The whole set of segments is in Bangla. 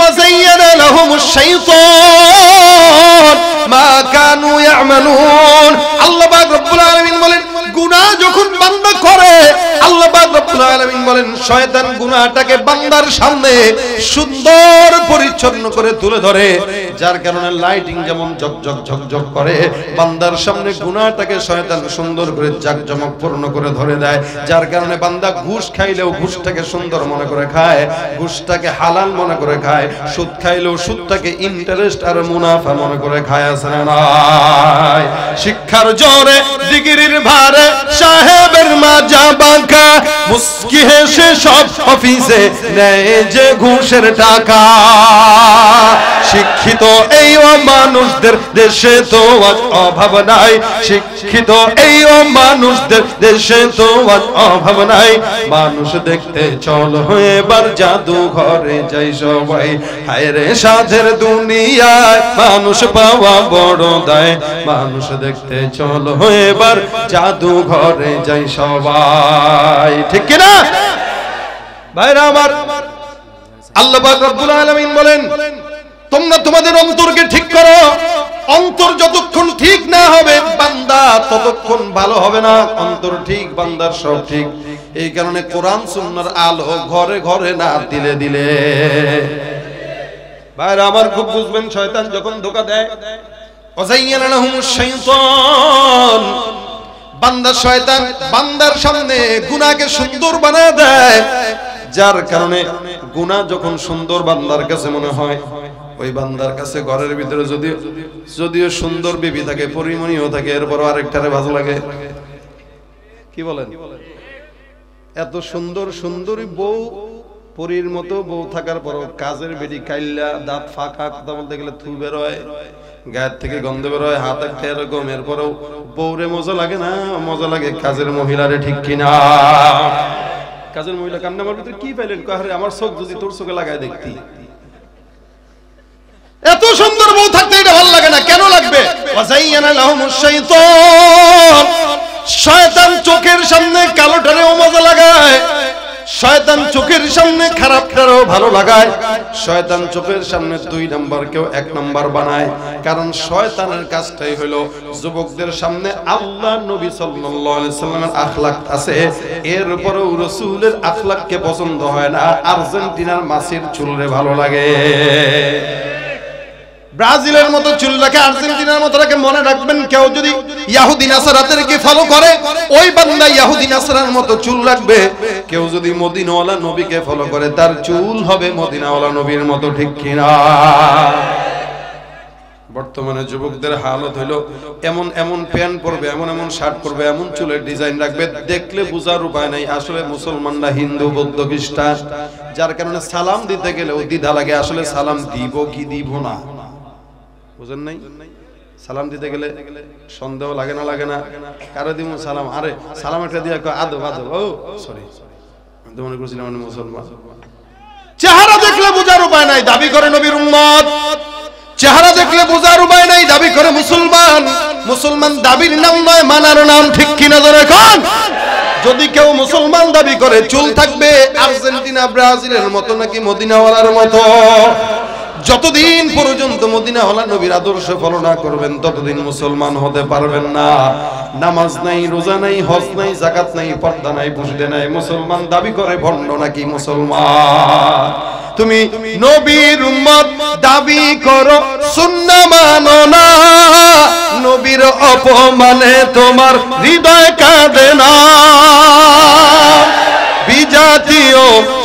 ওয়াযায়্যানা লাহুমুশ শাইতান মা কানু ইয়ামালুন। আল্লাহ পাক রব্বুল আলামিন বলেন গুনাহ যখন বান্দা করে আল্লাহ পাক রব্বুল আলামিন বলেন শয়তান গুনাহটাকে বান্দার সামনে সুন্দর পরিচ্ছন্ন করে তুলে ধরে, যার কারণে লাইটিং যেমন ঝকঝক ঝকঝক করে বান্দার সামনে গুনাহটাকে শয়তান সুন্দর করে জাকজমকপূর্ণ করে ধরে দেয়, যার কারণে বান্দা ঘুষ খাইলেও ঘুষটাকে সুন্দর মনে করে খায়, ঘুষটাকে হালাল মনে করে খায়, সুদ খাইলেও সুদটাকে ইন্টারেস্ট আর মুনাফা মনে করে খায়। আছে না নাই? শিক্ষার জোরে ডিগ্রির ভারে সাহেবের মাজা বাঁকা, মুস্কি হেসে সব অফিসে নেয় যে ঘুষের টাকা। শিক্ষিত এই মানুষদের দেশে তো আজ অভাব নাই, শিক্ষিত এই মানুষদের দেশে তো আজ অভাব নাই। মানুষ দেখতে চলো এবার জাদু ঘরে যাই সবাই, হায় রে সাধের দুনিয়ায় মানুষ পাওয়া বড় দায়। মানুষ দেখতে চলো এবার জাদু ঘরে যাই সবাই, ঠিক কি না ভাইরা আমার? আল্লাহ পাক রব্বুল আলামিন বলেন তোমরা তোমাদের অন্তরকে ঠিক করো, অন্তর যতক্ষণ ঠিক না হবে বান্দা ততক্ষণ ভালো হবে না। অন্তর ঠিক বান্দার সব ঠিক। এই কারণে কোরআন সুন্নাহর আলো ঘরে ঘরে না দিলে দিলে ভাইরা আমার খুব বুঝবেন, শয়তান যখন ধোঁকা দেয় ওয়াযায়্যানা লাহুমুশ শাইতান, বান্দা শয়তান বান্দার সামনে গুনাহকে সুন্দর বানায় দেয়, যার কারণে গুনাহ যখন সুন্দর বান্দার কাছে মনে হয়, ওই বান্দার কাছে ঘরের ভিতরে যদিও সুন্দর বিবি থাকে, পরিমণিও থাকে, এরপর আরেকটারে ভালো লাগে। কি বলেন? এত সুন্দর সুন্দরী বউ, পরীর মতো বউ থাকার পরও কাজের বেটি কাইল্লা, দাঁত ফাঁকা, কথা বলতে গেলে থু বের হয়, গায়ের থেকে গন্ধ বের হয়, হাত একটা এরকম, এরপরেও বউরে মজা লাগে না? মজা লাগে কাজের মহিলারে, ঠিক কিনা? কাজের মহিলা কান্না, আমার ভিতরে কি পাইলেন? কয় আমার চোখ যদি তোর চোখে লাগায় দেখতি। এত সুন্দর বউ থাকতে এটা ভালো লাগে না, কেন লাগবে? ওয়াযায়্যানা লাহুমুশ শাইতান, শয়তান চোখের সামনে কালোটারেও মজা লাগায়, শয়তান চোখের সামনে খারাপটারও ভালো লাগায়, শয়তান চোখের সামনে 2 নাম্বারকেও 1 নাম্বার বানায়। কারণ শয়তানের কাজটাই হলো যুবকদের সামনে আল্লাহ নবী সাল্লাল্লাহু আলাইহি সাল্লামের আখলাক আছে, এরপরেও রাসূলের আখলাককে পছন্দ হয় না, আর্জেন্টিনার মাসির চুলরে ভালো লাগে। ব্রাজিলের মতো চুল রাখে, আর্জেন্টিনার মতো রাখে। মনে রাখবেন, কেউ যদি ইহুদি নাসারাদেরকে ফলো করে ওই বান্দা ইহুদি নাসারার মতো চুল রাখবে, কেউ যদি মদিনাওয়ালা নবীকে ফলো করে তার চুল হবে মদিনাওয়ালা নবীর মতো, ঠিক কিনা? বর্তমানে যুবকদের হালত হলো এমন এমন প্যান্ট পরবে, এমন এমন শার্ট পরবে, এমন চুলের ডিজাইন রাখবে, দেখলে বুঝার উপায় নাই আসলে মুসলমানরা হিন্দু, বৌদ্ধ, খ্রিস্টান। যার কারণে সালাম দিতে গেলেও দ্বিধা লাগে, আসলে সালাম দিব কি দিব না। বুঝেন নাই? সালাম দিতে গেলে সন্দেহ লাগে না? লাগে না? কারো দিব সালাম, আরে সালাম একটা দিয়ে আদব আদব, ও সরি আমি তো মনে করছিলাম আমি মুসলমান। চেহারা দেখলে বোঝার উপায় নাই, দাবি করে নবীর উম্মত। চেহারা দেখলে বোঝার উপায় নাই, দাবি করে মুসলমান। মুসলমান দাবির নাম নয়, মানার নাম, ঠিক কিনা ধরে কোন? যদি কেউ মুসলমান দাবি করে চুল থাকবে আর্জেন্টিনা ব্রাজিলের মতো নাকি মদিনাওয়ালার মতো, যতদিন পর্যন্ত মদিনাওয়ালা নবীর আদর্শ ফলো না করবেন ততদিন মুসলমান হতে পারবেন না। নামাজ নাই, রোজা নাই, হজ নাই, যাকাত নাই, পর্দা নাই, বুঝতে নাই, মুসলমান দাবি করে ভণ্ড নাকি মুসলমান? তুমি নবীর উম্মত দাবি করো, সুন্নাহ মানো না, নবীর অপমানে তোমার হৃদয় কাঁদে না। বিজাতীয়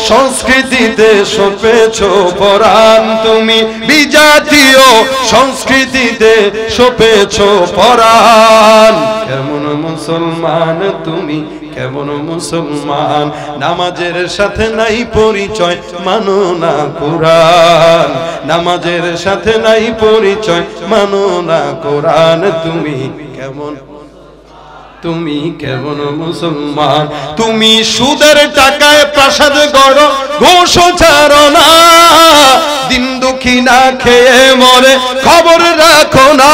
সংস্কৃতিতে সপেছো পরাণ, তুমি বিজাতীয় সংস্কৃতিতে সপেছো পরাণ। কেমন মুসলমান তুমি, কেমন মুসলমান? নামাজের সাথে নাই পরিচয়, মানো না কোরআন। নামাজের সাথে নাই পরিচয়, মানো না কোরআন। তুমি কেমন, তুমি কেমন মুসলমান? তুমি সুদের টাকায় প্রাসাদ গড়ো, ঘুষ ছাড়ো না, দিন দুঃখী না খেয়ে মরে খবর রাখো না।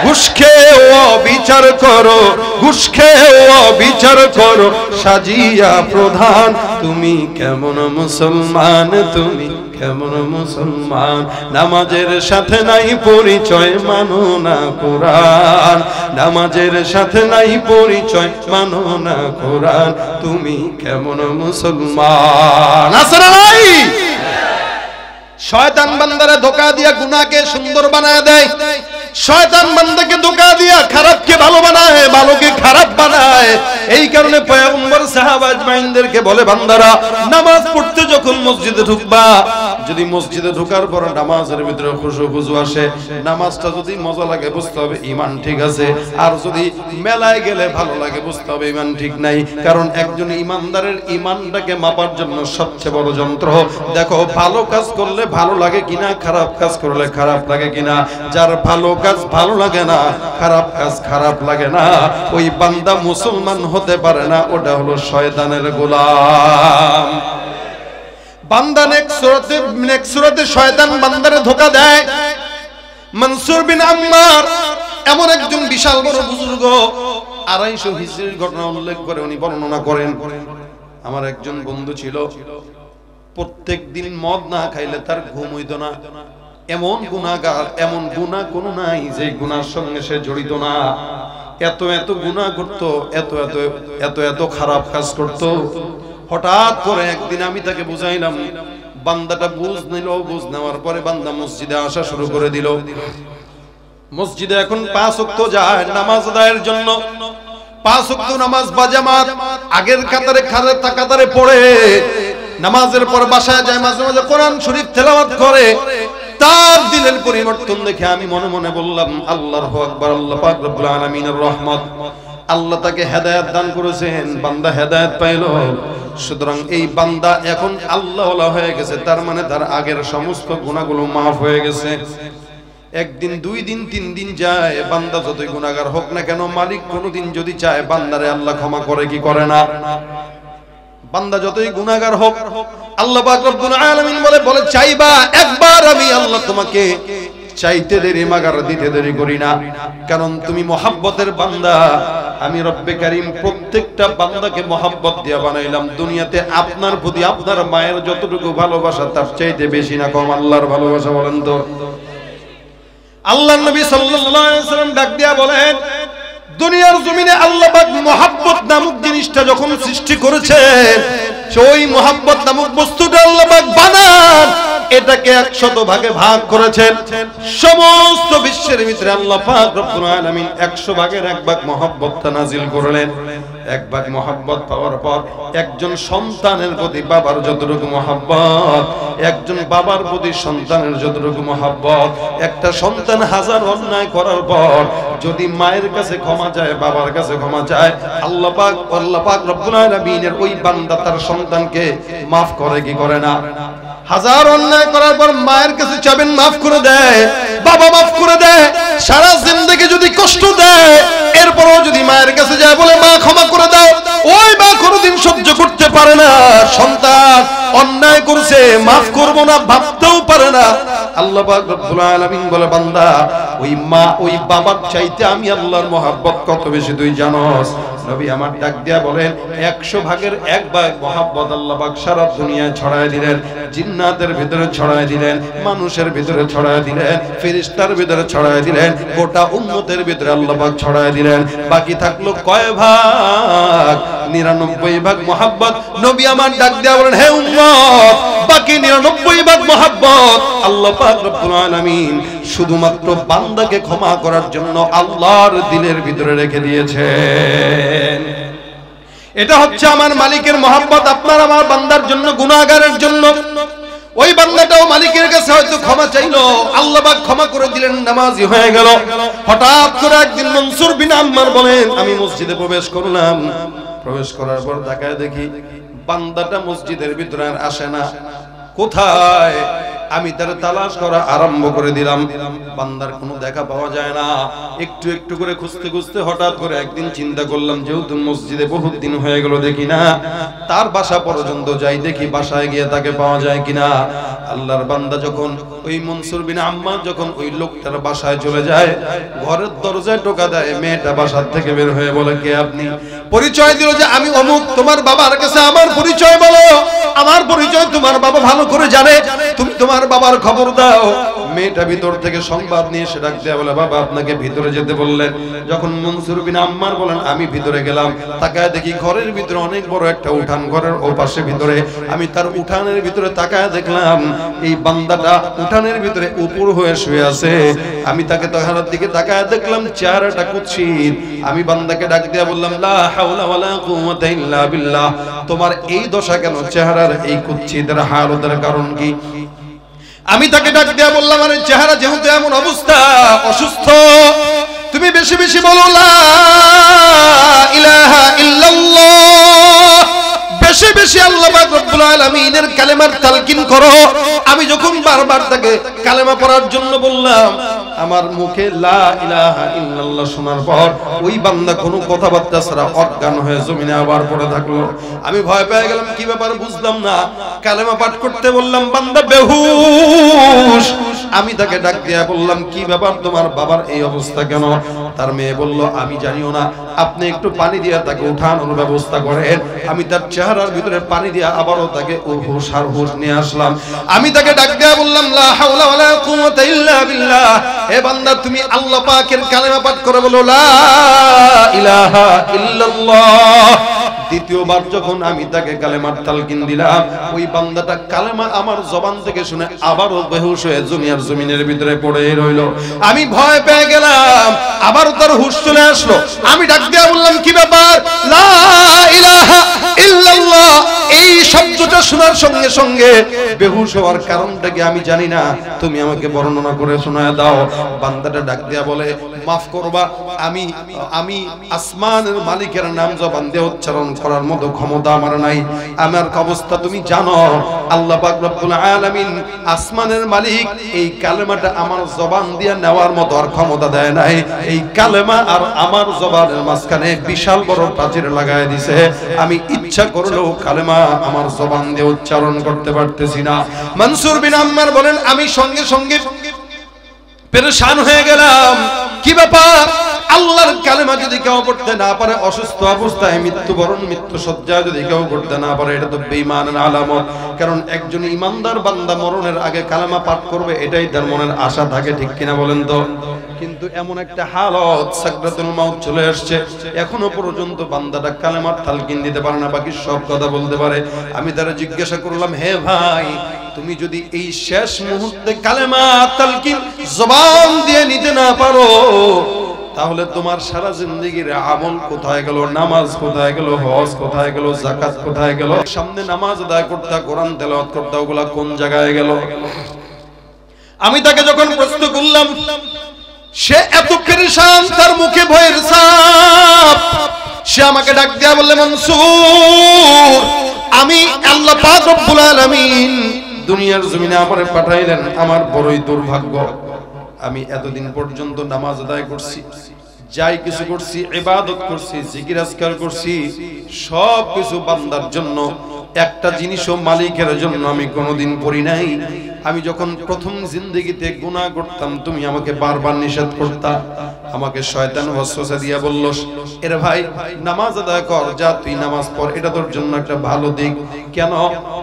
ঘুষ খেয়েও বিচার করো, ঘুষ খেয়েও বিচার করো, সাজিয়া প্রধান তুমি কেমন মুসলমান, তুমি কেমন মুসলমান। নামাজের সাথে নাই পরিচয়, মানো না কোরআন। নামাজের সাথে নাই পরিচয়, মানো না কোরআন। তুমি কেমন মুসলমান। আছে না নাই? শয়তান বান্দারে ধোঁকা দিয়া গুনাহকে সুন্দর বানায় দেয়, শয়তান বান্দাকে ধোঁকা দিয়া খারাপকে ভালো বানায়, ভালোকে খারাপ বানায়। এই কারণে পয়গম্বর সাহাবা আজমাইনদেরকে বলে, বান্দারা নামাজ পড়তে যখন মসজিদে ঢুকবা, যদি মসজিদে ঢোকার পর নামাজের ভিতরে খুশু খুশু আসে, নামাজটা যদি মজা লাগে বুঝতে হবে ঈমান ঠিক আছে, আর যদি মেলায় গেলে ভালো লাগে বুঝতে হবে ঈমান ঠিক নাই। কারণ একজন ঈমানদারের ঈমানটাকে মাপার জন্য সবচেয়ে বড় যন্ত্র দেখো ভালো কাজ করলে ভালো লাগে কিনা, খারাপ কাজ করলে খারাপ লাগে কিনা। যার ভালো কাজ ভালো লাগে না, খারাপ কাজ খারাপ লাগে না, ওই বান্দা মুসলমান হতে পারে না, ওটা হলো শয়তানের গোলাম। বান্দা নেক্সট সূরাতে শয়তান বান্দারে ধোঁকা দেয়। মনসুর বিন আম্মার এমন একজন বিশাল বড় বুজুর্গ, 250 হিজরির ঘটনা উল্লেখ করে উনি বর্ণনা করেন, আমার একজন বন্ধু ছিল, প্রত্যেক দিন মদ না খাইলে তার ঘুম হইতো না। এমন গুনাহগার, এমন গুনাহ কোনো নাই যে গুনার সঙ্গে সে জড়িত না। এত এত গুনাহ করতো, এত এত এত এত খারাপ কাজ করতো। হঠাৎ করে একদিন আমি তাকে বুঝাইলাম, বান্দাটা বুঝ নিল। বুঝ নেওয়ার পরে বান্দা মসজিদে আসা শুরু করে দিল। মসজিদে এখন 5 ওয়াক্ত যায় নামাজ আদায়ের জন্য। 5 ওয়াক্ত নামাজ বাজামাত আগের কাতারে পড়ে, নামাজের পর বাসায় যায়, মাঝে মাঝে কোরআন শরীফ তেলাওয়াত করে। তার দিলের পরিবর্তন দেখে আমি মনে মনে বললাম, আল্লাহু আকবার, আল্লাহ পাক রব্বুল আলামিনের রহমত, আল্লাহ তাকে হেদায়েত দান করেছেন, বান্দা হেদায়েত পাইল। সুতরাং এই বান্দা এখন আল্লাহওয়ালা হয়ে গেছে, তার মানে তার আগের সমস্ত গুনাহগুলো মাফ হয়ে গেছে। একদিন, 2 দিন, 3 দিন যায়, বান্দা যতই গুনাহগার হোক না কেন, মালিক কোনদিন যদি চায় বান্দারে আল্লাহ ক্ষমা করে কি করে না? বান্দা যতই গুনাহগার হোক, আল্লাহ পাক রব্বুল আলামিন বলে চাইবা একবার, আমি আল্লাহ তোমাকে চাইতে দেরি মাগার দিতে দেরি করি না। কারণ তুমি মহব্বতের বান্দা। আমি রব্বে কারীম প্রত্যেকটা বান্দাকে মহব্বত দিয়া বানাইলাম। দুনিয়াতে আপনার প্রতি আপনার মায়ের যতটুকু ভালোবাসা, তার চাইতে বেশি না কম আল্লাহর ভালোবাসা? বলেন তো। আল্লাহর নবী সাল্লাল্লাহু আলাইহি ওয়াসাল্লাম ডাক দিয়া বলেন, দুনিয়ার জমিনে আল্লাহ পাক মহব্বত নামক জিনিসটা যখন সৃষ্টি করেছেন, ওই মহব্বত নামক বস্তুটা আল্লাহ পাক বানান এটাকে 100 ভাগে ভাগ করেছেন। সমস্ত বিশ্বের ভিতরে আল্লাহ পাক রব্বুল আলামিন 100 ভাগের 1 ভাগ মহব্বতটা নাজিল করলেন। 1 ভাগ মহব্বত পাওয়ার পর একজন সন্তানের প্রতি বাবার যতটুকু মহব্বত, একজন বাবার প্রতি সন্তানের যতটুকু মহব্বত, একটা সন্তান 1000 অন্যায় করার পর যদি মায়ের কাছে ক্ষমা চায়, বাবার কাছে ক্ষমা চায়, আল্লাহ পাক রব্বুল আলামিনের ওই বান্দা তার সন্তানকে maaf করে কি করে না? 1000 অন্যায় করার পর মায়ের কাছে চাবেন, maaf করে দেয়, বাবা maaf করে দেয়। সারা জিন্দেগি যদি কষ্ট দেয়, এরপরও যদি মায়ের কাছে যায় বলে মা ক্ষমা করে দাও, ওই মা কোনোদিন সহ্য করতে পারে না। সন্তান অন্যায় করছে, maaf করব না ভাবতেও পারে না। আল্লাহ পাক রব্বুল আলামিন বলে, বান্দা ওই মা ওই বাবার চাইতে আমি আল্লাহর মহব্বত কত বেশি তুই জানোস? নবী আমার ডাক দিয়া বলেন, 100 ভাগের 1 ভাগ মহব্বত আল্লাহ পাক সারা দুনিয়ায় ছড়ায় দিলেন। জিন্নাতের ভিতরে ছড়ায় দিলেন, মানুষের ভিতরে ছড়ায় দিলেন, ফেরেশতার ভিতরে ছড়ায় দিলেন, গোটা উম্মতের ভিতরে আল্লাহ পাক ছড়ায় দিলেন। বাকি থাকলো কয় ভাগ? 99 ভাগ মহব্বত। নবী আমার ডাক দিয়া বলেন, হে উম্মত, বাকি 99 ভাগ মহব্বত আল্লাহ পাক রব্বুল আলামিন শুধুমাত্র বান্দাকে ক্ষমা করার জন্য আল্লাহর দিলের ভিতরে রেখে দিয়েছেন। এটা হচ্ছে আমার মালিকের মহব্বত আপনার আমার বান্দার জন্য, গুনাহগারের জন্য। ওই বান্দাটাও মালিকের কাছে হয়তো ক্ষমা চাইলো, আল্লাহ পাক ক্ষমা করে দিলেন, নামাজি হয়ে গেল। হঠাৎ করে একদিন মনসুর বিন আম্মার বলেন, আমি মসজিদে প্রবেশ করলাম। প্রবেশ করার পর তাকায় দেখি বান্দাটা মসজিদের ভিতরে আর আসে না। কোথায়? আমি তার তালাশ করা আরম্ভ করে দিলাম, বান্দার কোনো দেখা পাওয়া যায় না। একটু একটু করে খুঁজতে খুঁজতে হঠাৎ করে একদিন চিন্তা করলাম, যেহেতু মসজিদে বহুত দিন হয়ে গেল দেখি না, তার বাসা পর্যন্ত যাই, দেখি বাসায় গিয়ে তাকে পাওয়া যায় কিনা। আল্লাহর বান্দা যখন ওই মনসুর বিন আম্মার যখন ওই লোকটার বাসায় চলে যায়, ঘরের দরজায় টোকা দেয়, মেয়েটা বাসার থেকে বের হয়ে বলে, কে আপনি? পরিচয় দিল যে আমি অমুক, তোমার বাবার কাছে আমার পরিচয় বলো, আমার পরিচয় তোমার বাবা ভালো করে জানে, তুমি তোমার বাবার খবর দাও। মেয়েটা ভিতর থেকে সংবাদ নিয়ে সে ডাক দেয়া বলে, বাবা আপনাকে ভিতরে যেতে বললেন। যখন মনসুর বিন আম্মার বলেন আমি ভিতরে গেলাম, তাকায় দেখি ঘরের ভিতরে অনেক বড় একটা উঠান, ঘরের ও পাশে ভিতরে আমি তার উঠানের ভিতরে তাকায় দেখলাম এই বান্দাটা উঠানের ভিতরে উপর হয়ে শুয়ে আছে। আমি তাকে তাহার দিকে তাকায় দেখলাম চেহারাটা কুৎসিত। আমি বান্দাকে ডাক দিয়া বললাম, লা হাওলা ওয়ালা কুওয়াতা ইল্লা বিল্লাহ, তোমার এই দশা কেন? চেহারার এই কুৎসিতের হালতের কারণ কি? আমি তাকে ডাক দিয়া বললাম, আরে চেহারা যেহেতু এমন অবস্থা, অসুস্থ, তুমি বেশি বেশি বলো লা ইলাহা ইল্লাল্লাহ, বেশি বেশি আল্লাহ পাক রব্বুল আলামিনের কালেমার তালকিন করো। আমি যখন বারবার তাকে কালেমা পড়ার জন্য বললাম, আমার মুখে লা ইলাহা ইল্লাল্লাহ শোনার পর ওই বান্দা কোনো কথাবার্তা ছাড়া অজ্ঞান হয়ে জমিনে আবার পড়ে থাকলো। আমি ভয় পেয়ে গেলাম, কি ব্যাপার বুঝলাম না। কালেমা পাঠ করতে বললাম, বান্দা বেহুশ। আমি তাকে ডাক দিয়া বললাম, কি ব্যাপার, তোমার বাবার এই অবস্থা কেন? তার মেয়ে বলল, আমি জানিও না, আপনি একটু পানি দিয়া তাকে উঠানোর ব্যবস্থা করেন। আমি তার চেহারার ভিতরে পানি দিয়া আবারও তাকে হুশ আর হুশ নিয়ে আসলাম। আমি তাকে ডাক দিয়া বললাম, লা হাওলা ওয়ালা কুওয়াতা ইল্লা বিল্লাহ, হে বান্দা তুমি আল্লাহ পাকের কালেমা পাঠ করে বলো লা ইলাহা ইল্লাল্লাহ। দ্বিতীয়বার যখন আমি তাকে কালেমার তালকিন দিলাম, ওই বান্দাটা কালেমা আমার জবান থেকে শুনে আবারও বেহুশ হয়ে দুনিয়ার জমিনের ভিতরে পড়ে রইল। আমি ভয় পেয়ে গেলাম, আবারও তার হুঁশ চলে আসলো। আমি ডাক দিয়া বললাম, কি ব্যাপার? লা ইলাহা ইল্লাল্লাহ এই শব্দটা শোনার সঙ্গে সঙ্গে বেহুশ হওয়ার কারণটা কি আমি জানি না, তুমি আমাকে বর্ণনা করে শোনায় দাও। বান্দাটা ডাক দিয়া বলে, মাফ করবা, আমি আসমানের মালিকের নাম জবান দিয়ে উচ্চারণ করার মতো ক্ষমতা আমার নাই। আমার অবস্থা তুমি জানো, আল্লাহ পাক রব্বুল আলামিন আসমানের মালিক এই কালেমাটা আমার জবান দিয়ে নেওয়ার মতো আর ক্ষমতা দেয় নাই। এই কালেমা আর আমার জবানের মাঝখানে বিশাল বড় প্রাচীর লাগায় দিছে। আমি ইচ্ছা করলেও কালেমা আমার জবান দিয়ে উচ্চারণ করতে পারতেছি না। মনসুর বিন আম্মার বলেন, আমি সঙ্গে সঙ্গে পেরেশান হয়ে গেলাম, কি ব্যাপার? আল্লাহর কালেমা যদি কেউ পড়তে না পারে, অসুস্থ অবস্থায় মৃত্যুবরণ মৃত্যু সজ্জায় যদি কেউ করতে না পারে, এটা তো বেঈমানের আলামত। কারণ একজন ইমানদার বান্দা মরণের আগে কালেমা পাঠ করবে, এটাই তার মনের আশা থাকে, ঠিক কিনা বলেন তো? কিন্তু এমন একটা হালত, সাকরাতুল মাউত চলে আসছে, এখনো পর্যন্ত বান্দাটা কালেমার তালকিন দিতে পারে না, বাকি সব কথা বলতে পারে। আমি তারা জিজ্ঞাসা করলাম, হে ভাই, তুমি যদি এই শেষ মুহূর্তে কালেমা তালকিন জবান দিয়ে নিতে না পারো, তাহলে তোমার সারা জিন্দেগির আমল কোথায় গেল? নামাজ কোথায় গেল? হজ কোথায় গেল? যাকাত কোথায় গেল? সামনে নামাজ আদায় করতে, কোরআন তেলাওয়াত করতে, ওগুলা কোন জায়গায় গেল? আমি তাকে যখন প্রশ্ন করলাম, সে এত পেরেশান, তার মুখে ভয়ের ছাপ। সে আমাকে ডাক দিয়া বললে, মনসুর, আমি আল্লাহ পাক রব্বুল আলামিন দুনিয়ার জমিনে আমারে পাঠাইলেন, আমার বড়ই দুর্ভাগ্য। আমি এতদিন পর্যন্ত নামাজ আদায় করছি, যাই কিছু করছি, ইবাদত করছি, জিকির আজকার করছি, সব কিছু বান্দার জন্য, একটা জিনিসও মালিকের জন্য আমি কোনোদিন করি নাই। আমি যখন প্রথম জিন্দেগিতে গুনাহ করতাম, তুমি আমাকে বারবার নিষেধ করতা। আমাকে শয়তান ওয়াসওয়াসা দিয়া বলল, এর ভাই নামাজ আদায় কর, যা তুই নামাজ পড়, এটা তোর জন্য একটা ভালো দিক। কেন?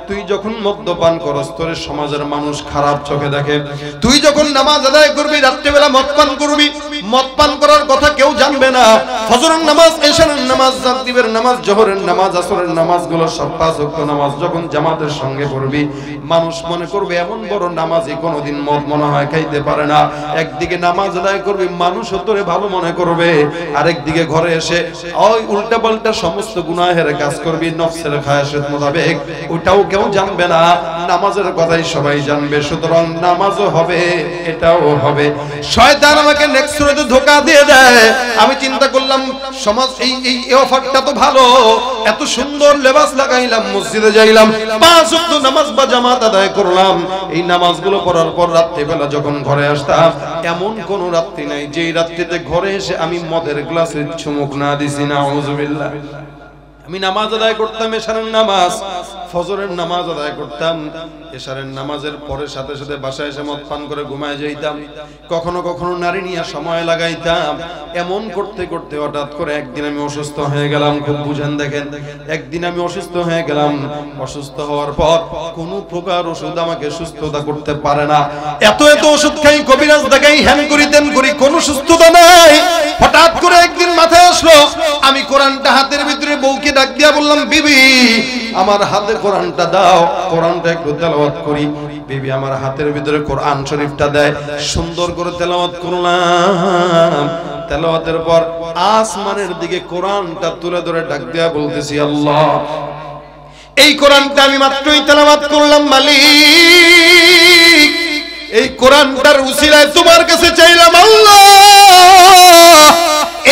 তুই যখন মদ্যপান করস, তোর সমাজের মানুষ খারাপ চোখে দেখে। তুই যখন নামাজ আদায় করবি, রাত্রিবেলা মদ পান করবি, মদ পান করার কথা কেউ জানবে না। ফজরের নামাজ, এশারের নামাজ, রাত্রিবের নামাজ, জোহরের নামাজ, আসরের নামাজগুলো সব পাঁচ ওয়াক্ত নামাজ যখন জামাতের সঙ্গে পড়বি, মানুষ মনে করবে এমন বড় নামাজি কোনোদিন মদ মনে হয় খাইতে পারে না। একদিকে নামাজ আদায় করবি, মানুষও তোরে ভালো মনে করবে, আরেকদিকে ঘরে এসে ওই উল্টা পাল্টা সমস্ত গুনাহের কাজ করবি নফসের খায়াসের মোতাবেক, ওটাও কেউ জানবে না, নামাজের কথাই সবাই জানবে। সুতরাং নামাজও হবে, এটাও হবে। শয়তান আমাকে নেক্সট সুরাতে ধোঁকা দিয়ে দেয়। আমি চিন্তা করলাম, সমাজ এই অফারটা তো ভালো, এত সুন্দর লেবাস লাগাইলাম, মসজিদে যাইলাম, 5 ওয়াক্ত নামাজ বা জামাত নামাজ আদায় করলাম। এই নামাজগুলো পড়ার পর রাত্রিবেলা যখন ঘরে আসতাম, এমন কোন রাত্রি নাই যেই রাত্রিতে ঘরে এসে আমি মদের গ্লাসে চুমুক না দিছি। নাউযুবিল্লাহ। আমি নামাজ আদায় করতাম, এশারের নামাজ, ফজরের নামাজ আদায় করতাম, এশারের নামাজের পরে সাথে সাথে বাসায় এসে মদ পান করে ঘুমায় যাইতাম। কখনো কখনো নারী নিয়ে সময় লাগাইতাম। এমন করতে করতে হঠাৎ করে একদিন আমি অসুস্থ হয়ে গেলাম। খুব বুঝেন, দেখেন, একদিন আমি অসুস্থ হয়ে গেলাম। অসুস্থ হওয়ার পর কোনো প্রকার ওষুধ আমাকে সুস্থতা করতে পারে না। এত এত ওষুধ খাই, কবিরাজ দেখাই, হ্যান করি তেন করি, কোনো সুস্থতা নাই। হঠাৎ করে একদিন মাথায় আসলো, আমি কোরআনটা হাতের ভিতরে বউকে ডাক দিয়া বললাম, বিবি আমার হাতে কোরআনটা দাও, কোরআনটা একটু তেলাওয়াত করি। বিবি আমার হাতের ভিতরে কোরআন শরীফটা দেয়, সুন্দর করে তেলাওয়াত করলাম। তেলাওয়াতের পর আসমানের দিকে কোরআনটা তুলে ধরে ডাক দিয়া বলতেছি, আল্লাহ এই কোরআনটা আমি মাত্রই তেলাওয়াত করলাম, মালিক এই কোরআনটার উসিলায় তোমার কাছে চাইলাম, আল্লাহ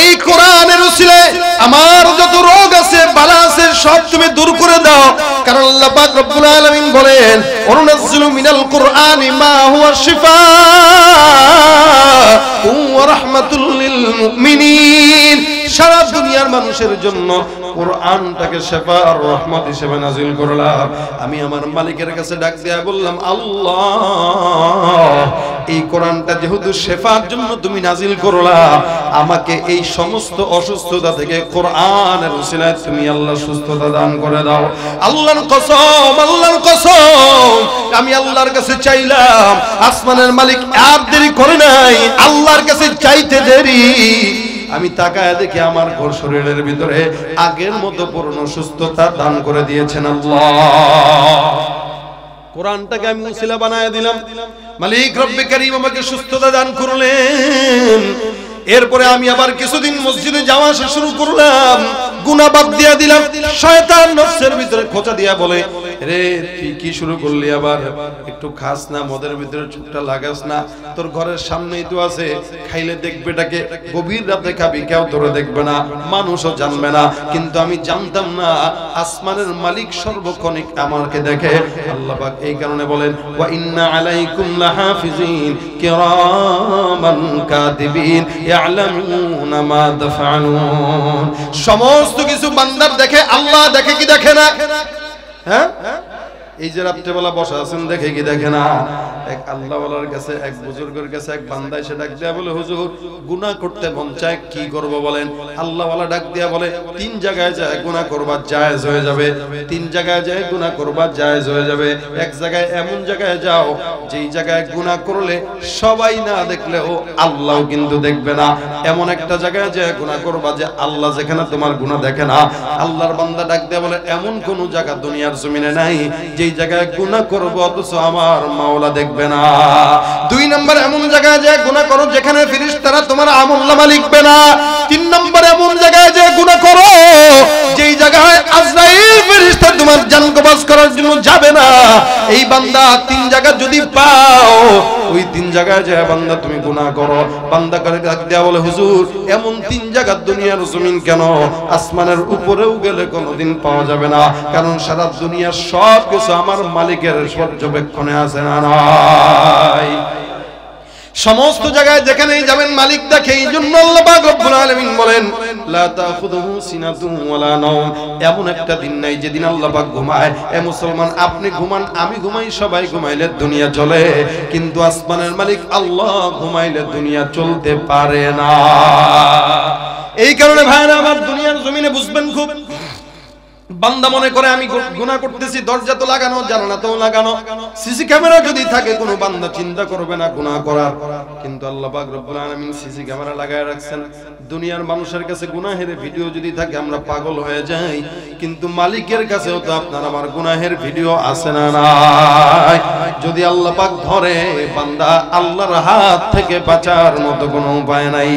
এই কোরআনের উসিলায় আমার যত রোগ আছে, বালা আছে, সব তুমি দূর করে দাও। কারণ আল্লাহ পাক রব্বুল আলামিন বলেন, ওয়ানুনাজ্জিলু মিনাল কুরআনি মা হুয়া শিফাউ ওয়া রাহমাতুল লিল মুমিনিন। সারা দুনিয়ার মানুষের জন্য কোরআনটাকে শিফা আর রহমত হিসেবে নাযিল করলাম। আমি আমার মালিকের কাছে ডাক দিয়া বললাম, আল্লাহ এই কোরআনটা যেহেতু শিফার জন্য তুমি নাযিল করলা, আমাকে এই সমস্ত অসুস্থতা থেকে কোরআনের উসিলায় তুমি আল্লাহ সুস্থতা দান করে দাও। আল্লাহর কসম, আল্লাহর কসম, আমি আল্লাহর কাছে চাইলাম। আসমানের মালিক আর দেরি করে নাই, আল্লাহর কাছে চাইতে দেরি। আমি তাকায় দেখি আমার ঘর শরীরের ভিতরে আগের মতো পূর্ণ সুস্থতা দান করে দিয়েছেন আল্লাহ। কোরআনটাকে আমি উসিলা বানায় দিলাম, মালিক রব্বে কারীম আমাকে সুস্থতা দান করলেন। এরপরে আমি আবার কিছুদিন মসজিদে যাওয়া আসা শুরু করলাম, গুনাহ বাদ দিয়া দিলাম। শয়তান নফসের ভিতরে খোঁচা দিয়া বলে, রে তুই কি শুরু করলি আবার? একটু খাস না, মদের ভিতরে চুপটা লাগাস না, তোর ঘরের সামনেই তো আছে, খাইলে দেখবে এটাকে, গভীর রাতে খাবি, কেউ তোরে দেখবে না, মানুষও জানবে না। কিন্তু আমি জানতাম না আসমানের মালিক সর্বক্ষণিক আমাকে দেখে। আল্লাহ পাক এই কারণে বলেন, ওয়া ইন্না আলাইকুম লাহাফিজিন কিরামান কাতিবিন ইয়ালামুনা মা তাফআলুন। সমস্ত কিছু বান্দার দেখে, আল্লাহ দেখে কি দেখে না? হ্যাঁ, এই যে রাত্রেবেলা বসা আছেন, দেখে কি দেখে না? এক আল্লাহওয়ালার কাছে, এক বুজুর্গের কাছে এক বান্দা এসে ডাক দিয়া বলে, হুজুর গুনাহ করতে মন চায়, কি করব বলেন? আল্লাহওয়ালা ডাক দিয়া বলে, তিন জায়গায় যায় গুনাহ করবা জায়েজ হয়ে যাবে, তিন জায়গায় যায় গুনাহ করবা জায়েজ হয়ে যাবে। এক জায়গায় এমন জায়গায় যাও যেই জায়গায় গুনাহ করলে সবাই না দেখলেও আল্লাহও কিন্তু দেখবে না, এমন একটা জায়গায় যায় গুনাহ করবা যে আল্লাহ যেখানে তোমার গুনাহ দেখে না। আল্লাহর বান্দা ডাক দিয়া বলে, এমন কোন জায়গা দুনিয়ার জমিনে নাই যেই জায়গায় গুনাহ করব অথচ আমার মাওলা দেখবে না। দুই নম্বর, এমন জায়গায় যায় গুনাহ করো যেখানে ফেরেশতারা তোমার আমলনামা লিখবে না। তিন নম্বর, এমন জায়গায় যায় গুনাহ করো যেই জায়গায় আজরাইল ফেরেশতা তোমার জান কবজ করার জন্য যাবে না। এই বান্দা তিন জায়গা যদি পাও, ওই তিন জায়গায় যায় বান্দা তুমি গুনাহ করো। বান্দা করে ডাক দেয়া বলে, হুজুর এমন তিন জায়গা দুনিয়ার জমিন কেন, আসমানের উপরেও গেলে কোনোদিন পাওয়া যাবে না, কারণ সারা দুনিয়ার সব কিছু আমার মালিকের পর্যবেক্ষণে আছে না নাই? সমস্ত জায়গায় যেখানেই যাবেন মালিক দেখে। এই জন্য আল্লাহ পাক রব্বুল আলামিন বলেন, লা তাখুযুহু সিনাতুন ওয়ালা নাওম। এমন একটা দিন নাই যেদিন আল্লাহ পাক ঘুমায়। এ মুসলমান, আপনি ঘুমান, আমি ঘুমাই, সবাই ঘুমাইলে দুনিয়া চলে, কিন্তু আসমানের মালিক আল্লাহ ঘুমাইলে দুনিয়া চলতে পারে না। এই কারণে ভাইরা আমার, দুনিয়ার জমিনে বুঝবেন খুব, বান্দা মনে করে আমি গুনাহ করতেছি, দরজা তো লাগানো, জানালা তো লাগানো, সিসি ক্যামেরা যদি থাকে কোনো বান্দা চিন্তা করবে না গুনাহ করার। কিন্তু আল্লাহ পাক রব্বুল আলামিন সিসি ক্যামেরা লাগায় রাখছেন। দুনিয়ার মানুষের কাছে গুনাহের ভিডিও যদি থাকে আমরা পাগল হয়ে যাই, কিন্তু মালিকের কাছেও তো আপনার আমার গুনাহের ভিডিও আছে না নাই? যদি আল্লাহ পাক ধরে, বান্দা আল্লাহর হাত থেকে বাঁচার মতো কোনো উপায় নাই।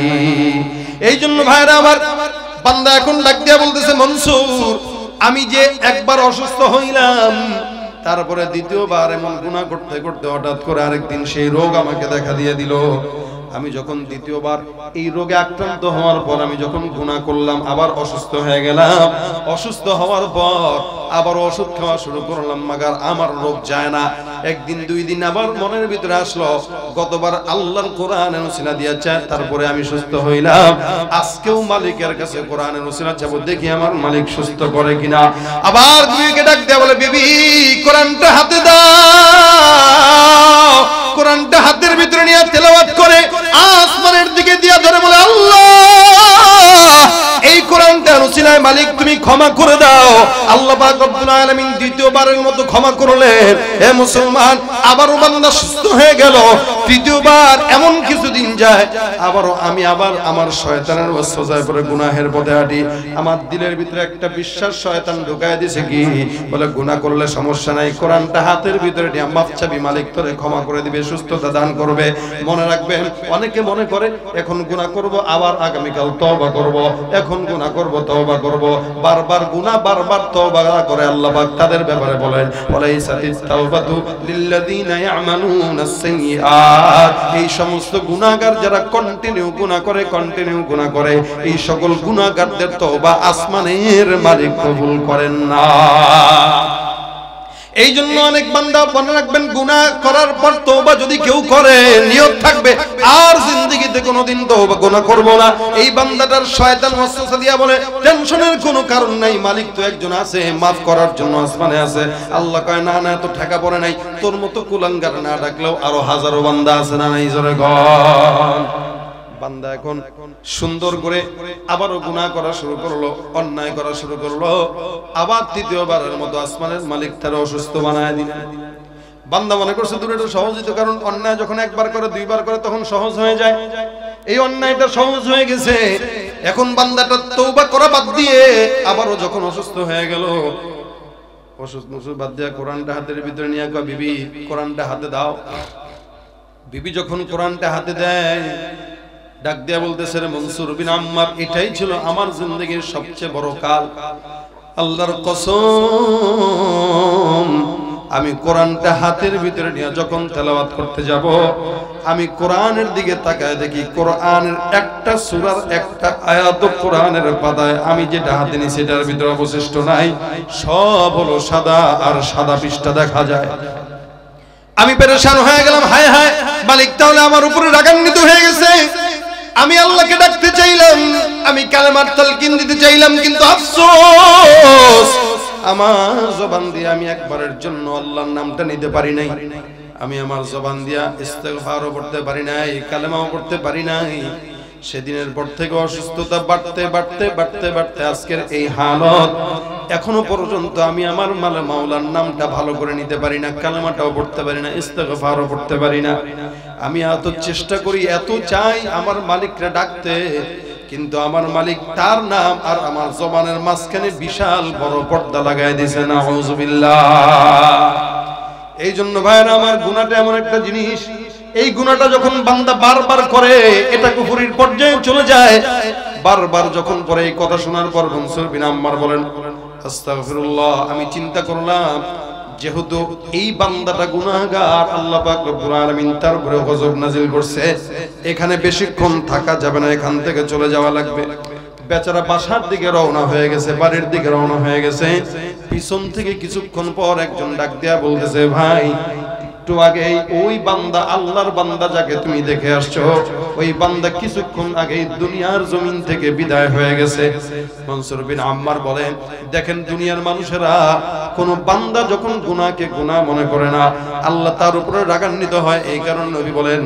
এই জন্য ভাইরা আমার, বান্দা এখন ডাক দিয়া বলতেছে, মনসুর আমি যে একবার অসুস্থ হইলাম, তারপরে দ্বিতীয়বার এমন গুনাহ করতে করতে হঠাৎ করে আরেকদিন সেই রোগ আমাকে দেখা দিয়ে দিল। আমি যখন দ্বিতীয়বার এই রোগে আক্রান্ত হওয়ার পর আমি যখন গুনাহ করলাম, আবার অসুস্থ হয়ে গেলাম, অসুস্থ হওয়ার পর আবার ওষুধ খাওয়া শুরু করলাম, মাগার আমার রোগ যায় না। একদিন দুই দিন আবার মনের ভিতরে আসলো, গতবার আল্লাহর কোরআনের উসিলা দিয়া চায় তারপরে আমি সুস্থ হইলাম, আজকেও মালিকের কাছে কোরআনের উসিলা চাবো, দেখি আমার মালিক সুস্থ করে কিনা। আবার বিবিকে ডাক দেয়া বলে, বিবি কোরআনটা হাতে দাও। কোরআনটা হাতের ভিতরে নিয়ে তেলাওয়াত করে আসমানের দিকে দিয়া ধরে বলে, আল্লাহ এই কোরআনটার উসিলায় মালিক তুমি ক্ষমা করে দাও। আল্লাহ পাক রব্বুল আলামিন দ্বিতীয়বারের মতো ক্ষমা করলেন। হে মুসলমান, আবারও বান্দা সুস্থ হয়ে গেল। তৃতীয়বার এমন কিছুদিন যায়, আবারও আমি আমার শয়তানের ওয়াসওয়াসায় পড়ে গুনাহের পথে হাঁটি। আমার দিলের ভিতরে একটা বিশ্বাস শয়তান ঢুকায় দিয়েছে, কি বলে, গুনাহ করলে সমস্যা নাই, কোরআনটা হাতের ভিতরে নিয়ে মাফ চাবি, মালিক তোরে ক্ষমা করে দিবে, সুস্থতা দান করবে। মনে রাখবেন, অনেকে মনে করে এখন গুনাহ করব, আবার আগামীকাল তওবা করব, এখন গুনাহ করব, তওবা করব, বারবার গুনাহ বারবার তওবা করে আল্লাহ পাক তাদের ব্যাপারে বলেন, ওয়ালাইসাতিত তাওবাতু লিল্লাযিনা ইয়ামালুনাস সাইয়্যাত। এই সমস্ত গুনাহগার যারা কন্টিনিউ গুনাহ করে, এই সকল গুনাহগারদের তওবা আসমানের মালিক কবুল করেন না। এই জন্য অনেক বান্দা মনে রাখবেন, গুনাহ করার পর তওবা যদি কেউ করে, নিয়ত থাকবে আর জিন্দেগিতে কোনোদিন তওবা গুনাহ করব না। এই বান্দাটার শয়তান ওয়াসওয়াসা দিয়া বলে, টেনশনের কোনো কারণ নাই, মালিক তো একজন আছে, maaf করার জন্য আসমানে আছে। আল্লাহ কয়, না না, তো ঠেকা পড়ে নাই, তোর মতো কুলাঙ্গার না ডাকলেও আরো হাজারো বান্দা আছে না নাই, জোরে গণ। বান্দা এখন সুন্দর করে আবারও গুনাহ করা শুরু করলো, অন্যায় করা শুরু করলো, আবার তৃতীয়বারের মতো আসমানের মালিক তার অসুস্থ বানায় দিলেন। বান্দা মনে করছে দূরে এটা সহজিত, কারণ অন্যায় যখন একবার করে দুইবার করে তখন সহজ হয়ে যায়। এই অন্যায়টা সহজ হয়ে গেছে। এখন বান্দাটা তওবা করা বাদ দিয়ে আবারও যখন অসুস্থ হয়ে গেল, অসুস্থ বাদ দিয়ে কোরআনটা হাতের ভিতরে নিয়ে কয়, বিবি কোরআনটা হাতে দাও। বিবি যখন কোরআনটা হাতে দেয়, ডাক দিয়া বলতেছে, রে মনসুর বিন আম্মার, এটাই ছিল আমার জিন্দেগীর সবচেয়ে বড় কাল। আল্লাহর কসম, আমি কোরআনটা হাতের ভিতরে নিয়ে যখন তেলাওয়াত করতে যাব, আমি কোরআনের দিকে তাকায় দেখি কোরআনের একটা সূরার একটা আয়াত কোরআনের পাতায় আমি যেটা হাতে নিই সেটার ভিতরে অবশিষ্ট নাই, সব হলো সাদা, আর সাদা পৃষ্ঠা দেখা যায়। আমি পেরেশান হয়ে গেলাম, হায় হায়, মালিক তাহলে আমার উপরে রাগান্বিত হয়ে গেছে। আমি আল্লাহকে ডাকতে চাইলাম, আমি কালেমার তালকিন দিতে চাইলাম, কিন্তু আফসোস আমার জবান দিয়ে আমি একবারের জন্য আল্লাহর নামটা নিতে পারি নাই। আমি আমার জবান দিয়া ইস্তেগফারও পড়তে পারি নাই, কালেমাও পড়তে পারি নাই। সেদিনের পর থেকে অসুস্থতা বাড়তে বাড়তে বাড়তে বাড়তে আজকের এই হালত। এখনো পর্যন্ত আমি আমার মাওলার নামটা ভালো করে নিতে পারি না, কালেমাটাও পড়তে পারি না, ইস্তেগফারও পড়তে পারি না। আমি এত চেষ্টা করি, এত চাই আমার মালিককে ডাকতে, কিন্তু আমার মালিক তার নাম আর আমার জবানের মাঝখানে বিশাল বড় পর্দা লাগায় দিয়েছে। নাউযুবিল্লাহ। এই জন্য ভাইরা আমার, গুনাহটা এমন একটা জিনিস, এই গুনাহটা যখন বান্দা বারবার করে, এটা কুফরির পর্যায়ে চলে যায়। বারবার যখন পরে এই কথা শোনার পর মনসুর বিন আম্মার বলেন, আস্তাগফিরুল্লাহ, আমি চিন্তা করলাম যেহেতু এই বান্দাটা গুনাহগার, আল্লাহ পাক রব্বুল আলামিন তার উপরে গজব নাজিল করছে, এখানে বেশিক্ষণ থাকা যাবে না, এখান থেকে চলে যাওয়া লাগবে। বেচারা বাসার দিকে রওনা হয়ে গেছে, বাড়ির দিকে রওনা হয়ে গেছে। পিছন থেকে কিছুক্ষণ পর একজন ডাক দিয়া বলতেছে, ভাই একটু আগে ওই বান্দা, আল্লাহর বান্দা যাকে তুমি দেখে আসছো, ওই বান্দা কিছুক্ষণ আগে দুনিয়ার জমিন থেকে বিদায় হয়ে গেছে। মনসুর বিন আম্মার বলেন, দেখেন দুনিয়ার মানুষেরা কোন বান্দা যখন গুনাহকে গুনাহ মনে করে না, আল্লাহ তার উপরে রাগান্বিত হয়। এই কারণে নবী বলেন,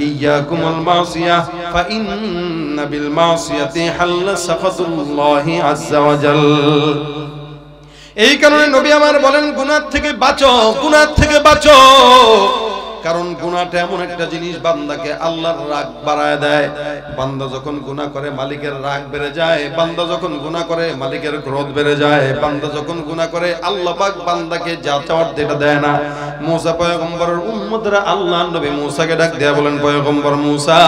ইয়াকুমুল মাসিয়াহ ফা ইন্না বিল মাসিয়াতি হাল্লা সাখাতুল্লাহি আযজা ওয়া জাল। এই কারণে নবী আমার বলেন, গুনাহ থেকে বাঁচো, গুনাহ থেকে বাঁচো। কারণ গুনাহটা এমন একটা জিনিস, বান্দাকে আল্লাহর রাগ বাড়ায় দেয়। বান্দা যখন গুনাহ করে মালিকের রাগ বেড়ে যায়, বান্দা যখন গুনাহ করে মালিকের ক্রোধ বেড়ে যায়, বান্দা যখন গুনাহ করে আল্লাহ পাক বান্দাকে যা চাওয়ার যেটা দেয় না। মুসা পয়গম্বরের উম্মতরা আল্লাহর নবী মুসাকে ডাক দেয়া বলেন, পয়গম্বর মুসা,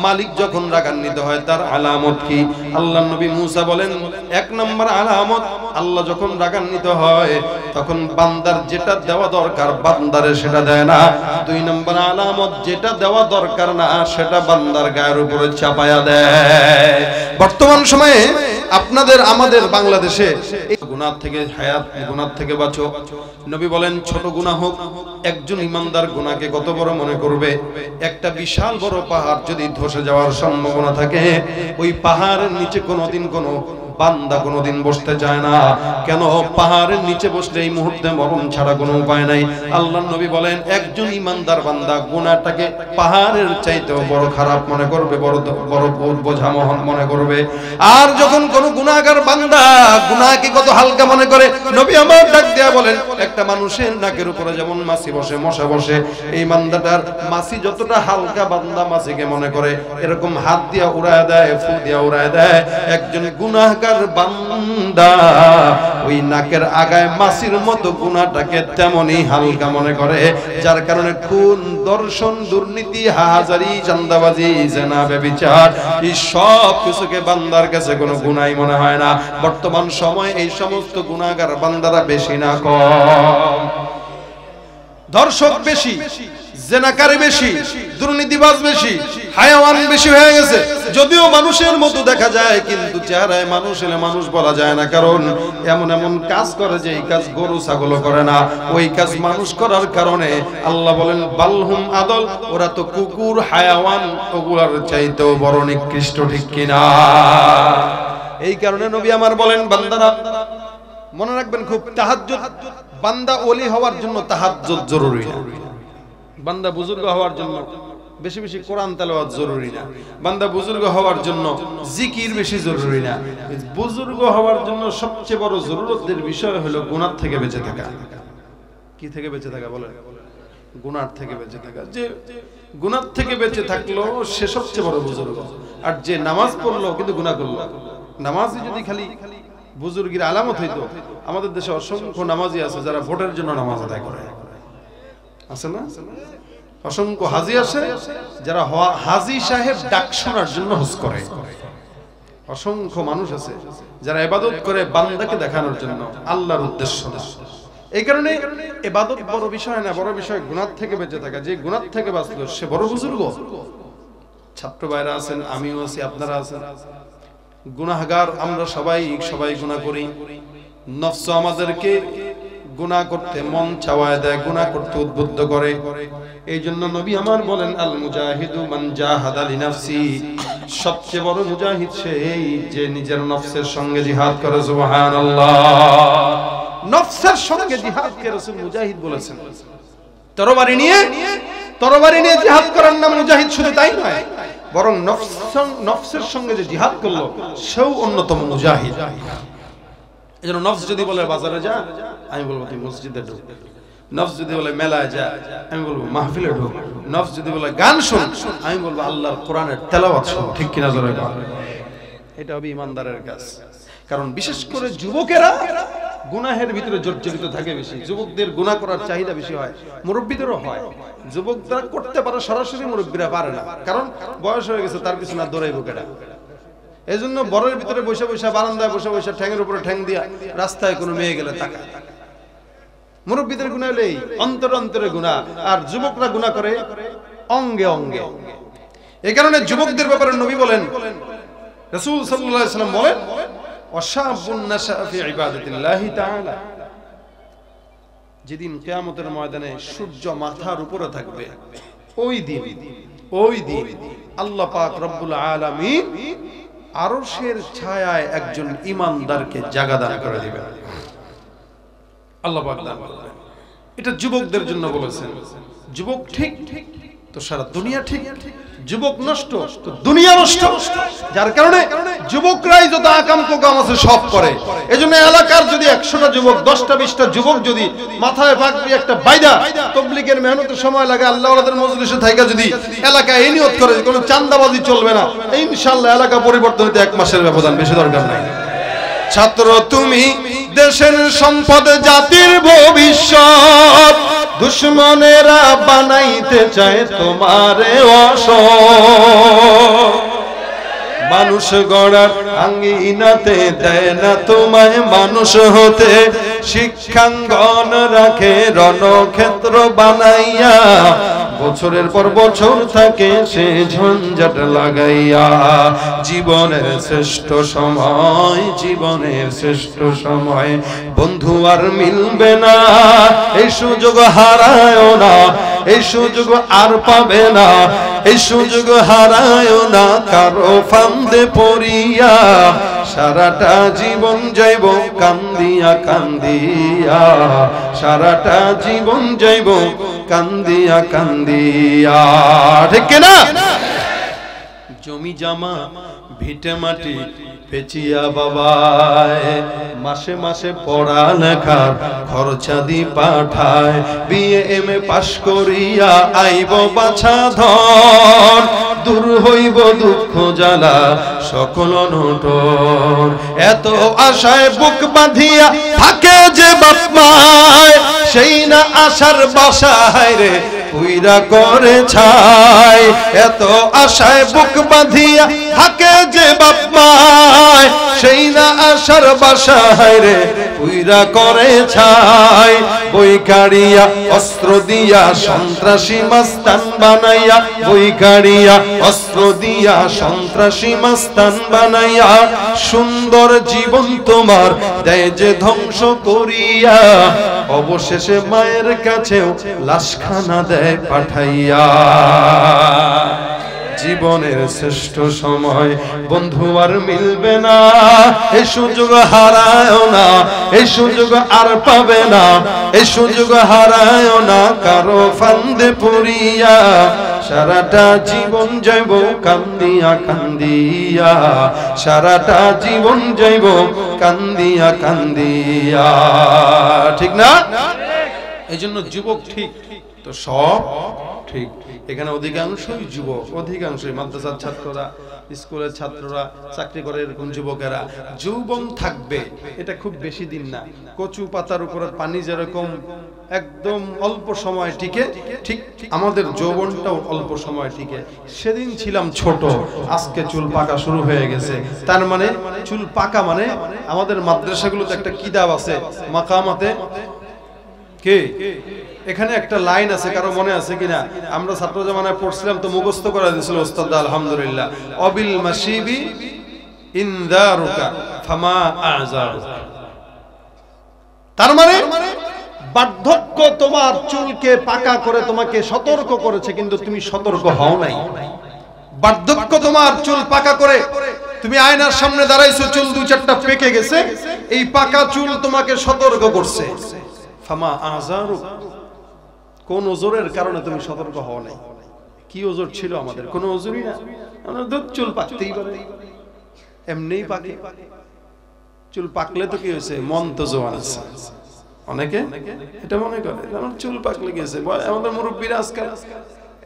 মালিক যখন রাগান্বিত হয় তার আলামত কি? আল্লাহর নবী মুসা বলেন, এক নম্বর আলামত, আল্লাহ যখন রাগান্বিত হয় তখন বান্দার যেটা দেওয়া দরকার বান্দারে সেটা দেয় না। দুই নম্বর আলামত, যেটা দেওয়া দরকার না সেটা বান্দার গায়ের উপরে চাপায়া দেয়। বর্তমান সময়ে আপনাদের আমাদের বাংলাদেশে গুনাহ থেকে হায়াত, গুনাহ থেকে বাঁচো। নবী বলেন ছোট গুনাহ হোক, একজন ইমানদার গুনাহকে কত বড় মনে করবে? একটা বিশাল বড় পাহাড় যদি ধসে যাওয়ার সম্ভাবনা থাকে, ওই পাহাড়ের নিচে কোনোদিন কোনো বান্দা কোনোদিন বসতে চায় না। কেন? পাহাড়ের নিচে বসলে এই মুহূর্তে মরণ ছাড়া কোনো উপায় নাই। আল্লাহর নবী বলেন একজন ইমানদার বান্দা গুনাহটাকে পাহাড়ের চাইতেও বড় খারাপ মনে করবে, বড় বড় বোঝা মনে করবে। আর যখন কোন গুনাহগার বান্দা গুনাহকে কত হালকা মনে করে, নবী আমার ডাক দেয়া বলেন একটা মানুষের নাকের উপরে যেমন মাছি বসে, মশা বসে, এই বান্দাটার মাছি যতটা হালকা বান্দা মাছিকে মনে করে, এরকম হাত দিয়া উড়ায় দেয়, ফু দিয়া উড়ায় দেয়। একজন গুনাহগার বান্দা ওই নাকের আগায় মাছির মতো গুনাহটাকে তেমনি হালকা মনে করে, যার কারণে খুন, দর্শন, দুর্নীতি, হাজারি, চাঁদাবাজি, জিনা, ব্যভিচার এই সব কিছুকে বান্দার কাছে কোনো গুনাহই মনে হয় না। বর্তমান সময়ে এই সমস্ত গুনাহগার বান্দারা বেশি না কম? দর্শক বেশি, জিনাকারী বেশি, দুর্নীতিবাজ বেশি, হায়াওয়ান বেশি হয়ে গেছে। যদিও মানুষের মতো দেখা যায় কিন্তু চেহারায় মানুষ এলে মানুষ বলা যায় না, কারণ এমন এমন কাজ করে যে এই কাজ গরু ছাগলও করে না। ওই কাজ মানুষ করার কারণে আল্লাহ বলেন বালহুম আদল, ওরা তো কুকুর, হায়াওয়ান, ওগুলার চাইতেও বড় নিকৃষ্ট, ঠিক কিনা? এই কারণে নবী আমার বলেন বান্দারা মনে রাখবেন খুব, তাহাজ্জুদ, বান্দা ওলি হওয়ার জন্য তাহাজ্জুদ জরুরি না। বান্দা বুজুর্গ হওয়ার জন্য বেশি বেশি কোরআন তেলাওয়াত জরুরি না। বান্দা বুজুর্গ হওয়ার জন্য জিকির বেশি জরুরি না। বুজুর্গ হওয়ার জন্য সবচেয়ে বড় জরুরতের বিষয় হলো গুনাহ থেকে বেঁচে থাকা। কি থেকে বেঁচে থাকা বলেন? গুনাহ থেকে বেঁচে থাকা। যে গুনাহ থেকে বেঁচে থাকলো সে সবচেয়ে বড় বুজুর্গ। আর যে নামাজ পড়লো কিন্তু গুনাহ করলো, নামাজই যদি খালি বুজুর্গের আলামত হইতো, আমাদের দেশে অসংখ্য নামাজি আছে যারা ভোটের জন্য নামাজ আদায় করে, আছে না? অসংখ্য হাজি আছে যারা হাজি সাহেব ডাক শোনার জন্য হজ করে। অসংখ্য মানুষ আছে যারা ইবাদত করে বান্দাকে দেখানোর জন্য, আল্লাহর উদ্দেশ্য না। এই কারণে ইবাদত বড় বিষয় না, বড় বিষয় গুনাহ থেকে বেঁচে থাকা। যে গুনাহ থেকে বাঁচলো সে বড় বুজুর্গ। ছাত্র ভাইরা আছেন, আমিও আছি, আপনারা আছেন। গুনাহগার আমরা সবাই গুনাহ করি। নফস আমাদেরকে গুনাহ করতে মন চাওয়ায় দেয়, গুনাহ করতে উদ্বুদ্ধ করে। এই জন্য নবী আমার বলেন আল মুজাহিদু মান জাহাদা লিনাফসি, সবচেয়ে বড় মুজাহিদ সেই যে নিজের নফসের সঙ্গে জিহাদ করে। সুবহানাল্লাহ। নফসের সঙ্গে জিহাদকে রাসূল মুজাহিদ বলেছেন। তরবারি নিয়ে জিহাদ করার নাম মুজাহিদ। শুধু তাই নয়, বরং নফসের সঙ্গে যে জিহাদ করলো সেও অন্যতম মুজাহিদ। এজন্য নফস যদি বলে বাজারে যা, আমি বলবো তুই মসজিদে ঢোক। নফস যদি বলে মেলায় যা, আমি বলবো মাহফিলে ঢোক। নফস যদি বলে গান শোন, আমি বলবো আল্লাহর কোরআনের তেলাওয়াত শোন। ঠিক কিনা জোরে বল? এটা হবে ইমানদারের কাজ। কারণ বিশেষ করে যুবকেরা গুনাহের ভিতরে জর্জরিত থাকে বেশি। যুবকদের গুনাহ করার চাহিদা বেশি হয়, মুরব্বীদেরও হয়। যুবকরা করতে পারে সরাসরি, মুরব্বীরা পারে না, কারণ বয়স হয়ে গেছে, তার পিছনে দৌড়াইবো কেডা। এই জন্য বরের ভিতরে বসে বসে, বারান্দায় বসে বসে, ঠ্যাঙের উপরে ঠ্যাং দিয়া রাস্তায় কোনো মেয়ে গেলে তাকায়। মুরব্বীদের গুনাহ হলে অন্তরে অন্তরে গুনাহ, আর যুবকরা গুনাহ করে অঙ্গে অঙ্গে। এই কারণে যুবকদের ব্যাপারে নবী বলেন, রাসূল সাল্লাল্লাহু আলাইহি ওয়াসাল্লাম বলেন ওয়াশাবুন নাশা ফি ইবাদাতিল্লাহি তাআলা, যেদিন কিয়ামতের ময়দানে সূর্য মাথার উপরে থাকবে, ওই দিন আল্লাহ পাক রব্বুল আলামিন আরশের ছায়ায় একজন ঈমানদারকে জায়গা দান করে দিবেন। আল্লাহ পাক দান করবেন। এটা যুবকদের জন্য বলেছেন। যুবক ঠিক তো সারা দুনিয়া ঠিক, যুবক নষ্ট তো দুনিয়া নষ্ট। যার কারণে যুবকরাই যত আকাম কোকাম আছে সব করে। এজন্য এলাকার যদি 100টা যুবক, 10টা 20টা যুবক যদি মাথায় পাগড়ি একটা বাইদা তাবলীগের মেহনতের সময় লাগে, আল্লাহ ওয়ালাদের মজলিসে থাইকা যদি এলাকায় এই নিয়ত করে কোনো চাঁদাবাজি চলবে না, ইনশাআল্লাহ এলাকা পরিবর্তন হতে 1 মাসের ব্যবধান, বেশি দরকার নাই। ছাত্র তুমি দেশের সম্পদ, জাতির ভবিষ্যৎ, দুশ্মনেরা বানাইতে চায় তোমারে অসৎ, মানুষ গড়ার আঙ্গিনাতে দেয় না তোমায় মানুষ হতে, শিক্ষাঙ্গন রাখে রণক্ষেত্র বানাইয়া, বছরের পর বছর থাকে সে ঝঞ্ঝাট লাগাইয়া। জীবনের শ্রেষ্ঠ সময়, জীবনের শ্রেষ্ঠ সময় বন্ধু আর মিলবে না, এই সুযোগ হারায় না, এই সুযোগ আর পাবে না, এই সুযোগ হারায় না কারো ফান্দে পড়িয়া, সারাটা জীবন যাইব কান্দিয়া কান্দিয়া, সারাটা জীবন যাইব কান্দিয়া কান্দিয়া। ঠিক না? জমি জামা ভিটে মাটি পেচিয়া বাবায়, মাসে মাসে পড়ালেখার খরচা দি পাঠায়, বিএ এমএ পাশ করিয়া আইব বাছা ধন, দূর হইব দুঃখ জ্বালা সকল নটন, এত আশায় বুক বাঁধিয়া থাকে যে বাপ মায়, সেই না আশার বাসায় রে পুইরা করে ছাই, এত আশায় বুক বাঁধিয়া থাকে যে বাপ মায়, সেই না আশার বাসায় রে পুইরা করে ছাই, বই কাড়িয়া অস্ত্র দিয়া সন্ত্রাসী মাস্তান বানাইয়া, বই কাড়িয়া অস্ত্র দিয়া সন্ত্রাসী মাস্তান বানাইয়া, সুন্দর জীবন তোমার দেয় যে ধ্বংস করিয়া, অবশেষে মায়ের কাছেও লাশখানা দেয় পাঠাইয়া। জীবনের শ্রেষ্ঠ সময় বন্ধু আর মিলবে না, এই সুযোগ হারায় না, এই সুযোগ আর পাবে না, এই সুযোগ হারায় না কারো ফান্দে পড়িয়া, সারাটা জীবন যাইব কান্দিয়া কান্দিয়া, সারাটা জীবন যাইব কান্দিয়া কান্দিয়া। ঠিক না? এই জন্য যুবক ঠিক তো সব ঠিক। এখানে অধিকাংশই যুবক, অধিকাংশই মাদ্রাসার ছাত্ররা, স্কুলের ছাত্ররা, চাকরি করে এরকম যুবকেরা। যৌবন থাকবে এটা খুব বেশি দিন না, কচু পাতার উপর পানি যেরকম একদম অল্প সময় টিকে, ঠিক আমাদের যৌবনটাও অল্প সময় টিকে। সেদিন ছিলাম ছোট, আজকে চুল পাকা শুরু হয়ে গেছে। তার মানে চুল পাকা মানে আমাদের মাদ্রাসাগুলোতে একটা কিতাব আছে মাকামাতে কে, এখানে একটা লাইন আছে, কারো মনে আছে কিনা? আমরা ছাত্র জামানায় পড়ছিলাম তো মুখস্থ করে দিয়েছিল ওস্তাদ আলহামদুলিল্লাহ। অবিল মাসিবি ইনদারুকা ফামা আযারুকা। তার মানে বার্ধক্য তোমার চুলকে পাকা করে তোমাকে সতর্ক করেছে, কিন্তু তুমি সতর্ক হও নাই। বার্ধক্য তোমার চুল পাকা করে, তুমি আয়নার সামনে দাঁড়াইছো, চুল দুই চারটা পেকে গেছে, এই পাকা চুল তোমাকে সতর্ক করছে। ফামা আযারুকা, কোন ওজরের কারণে তুমি সতর্ক হও নাই? কি ওজর ছিল আমাদের? কোন ওজরই না, আমরা দুধ চুল পাকতেই পারে, এমনিই পাকে। চুল পাকলে তো কি হয়েছে? মন তো জোয়ান আছে। অনেকে এটা মনে করে আমার চুল পাকলে গেছে। আমাদের মুরব্বীরা আজকাল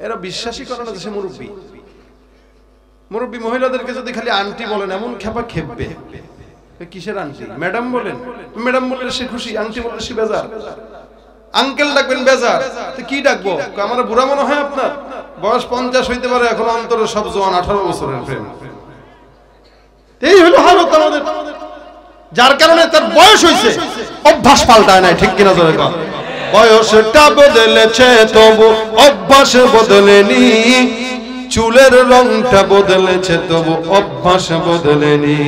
এরা বিশ্বাসই করে না যে সে মুরব্বী। মুরব্বী মহিলাদেরকে যদি খালি আন্টি বলেন, এমন খেপা খেপবে। কিসের আন্টি? ম্যাডাম বলেন, ম্যাডাম বললে সে খুশি, আন্টি বললে সে বেজার। আঙ্কেল ডাকবেন বেজার, তো কি ডাকবো? আমার বুড়া মনে হয় আপনার? বয়স 50 হইতে পারে, এখন অন্তরে সব জোয়ান 18 বছরের প্রেম। এই হলো হালত আমাদের, যার কারণে তার বয়স হইছে, অভ্যাস পাল্টায় নাই। ঠিক কিনা জোরে কর? বয়সটা বদলেছে তবু অভ্যাস বদলেনি, চুলের রংটা বদলেছে তবু অভ্যাস বদলেনি,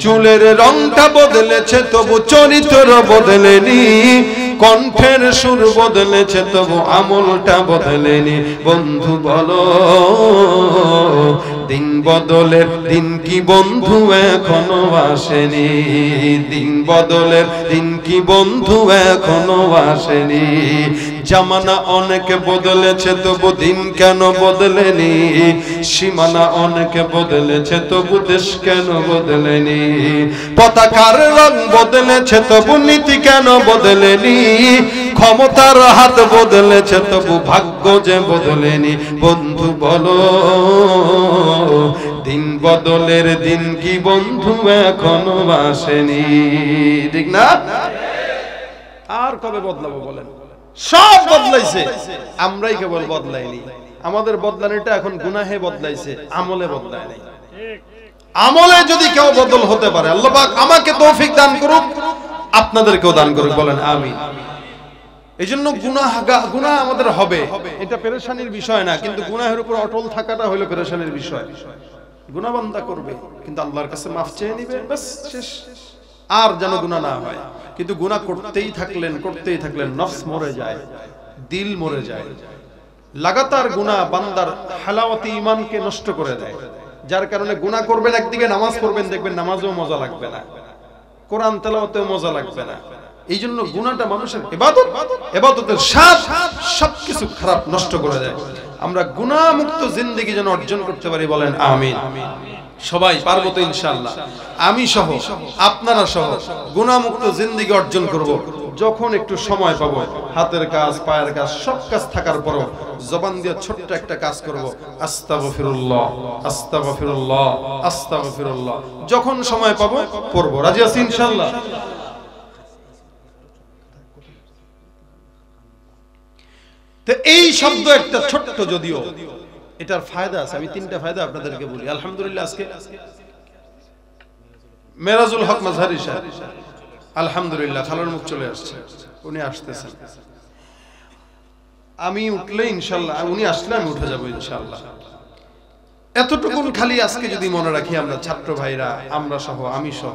চুলের রংটা বদলেছে তবু চরিত্র বদলেনি, কণ্ঠের সুর বদলেছে তবু আমলটা বদলেনি। বন্ধু বলো দিন বদলের দিন কি বন্ধু এখনো আসেনি? দিন বদলের দিন কি বন্ধু এখনো আসেনি? জামানা অনেক বদলেছে তবু দিন কেন বদলেনি? সীমানা অনেক বদলেছে তবু দেশ কেন বদলেনি? পতাকার রং বদলেছে তবু নীতি কেন বদলেনি? ক্ষমতার হাত বদলেছে তবু ভাগ্য যে বদলেনি। বন্ধু বলো দিন বদলের দিন কি বন্ধু এখনো আসেনি? ঠিক না? আর কবে বদলাবো বলেন? সব বদলাইছে, আমরাই কেবল বদলাইনি। আমাদের বদলানোটা এখন গুনাহে বদলাইছে, আমলে বদলায় নাই। আমলে যদি কেউ বদল হতে পারে, আল্লাহ পাক আমাকে তৌফিক দান করুক, আপনাদেরকেও দান করুক, বলেন আমিন। এই জন্য গুনাহ আমাদের হবে, এটা পেরেশানির বিষয় না, কিন্তু গুনাহের উপর অটল থাকাটা হলো পেরেশানির বিষয়। গুনাহ বান্দা করবে, কিন্তু আল্লাহর কাছে মাফ চেয়ে নিবে, বাস শেষ। আর যেন গুনাহ না হয়। কিন্তু গুনাহ করতেই থাকলেন নফস মরে যায়, দিল মরে যায়। লাগাতার গুনাহ বান্দার হালাওয়াতি ঈমানকে নষ্ট করে দেয়, যার কারণে গুনাহ করবেন, একদিকে নামাজ পড়বেন, দেখবেন নামাজেও মজা লাগবে না, কোরআন তেলাওয়াতেও মজা লাগবে না। এই জন্য গুনাহটা মানুষের ইবাদত, ইবাদতের স্বাদ সবকিছু খারাপ নষ্ট করে দেয়। আমরা গুনাহ মুক্ত জিন্দেগি যেন অর্জন করতে পারি, বলেন আমিন। সবাই পারবো তো ইনশাআল্লাহ? আমি সহ, আপনারা সহ গুনাহ মুক্ত জিন্দেগি অর্জন করব। যখন একটু সময় পাবো, হাতের কাজ, পায়ের কাজ, সব কাজ থাকার পরও জবান দিয়ে ছোট্ট একটা কাজ করব, আস্তাগফিরুল্লাহ, আস্তাগফিরুল্লাহ, আস্তাগফিরুল্লাহ। যখন সময় পাবো পড়বো। রাজি আছি ইনশাআল্লাহ? তো এই শব্দ একটা ছোট্ট, যদিও এটার ফায়দা আছে। আমি তিনটা ফায়দা আপনাদেরকে বলি। আলহামদুলিল্লাহ, আজকে মেরাজুল হক মাযহারি সাহেব, আলহামদুলিল্লাহ খালার মুখ চলে আসছে, উনি আসতেছেন। আমি উঠলে ইনশাআল্লাহ, উনি আসলে আমি উঠে যাব ইনশাআল্লাহ। এতটুকুন খালি আজকে যদি মনে রাখি আমরা, ছাত্র ভাইরা, আমরা সহ, আমি সহ,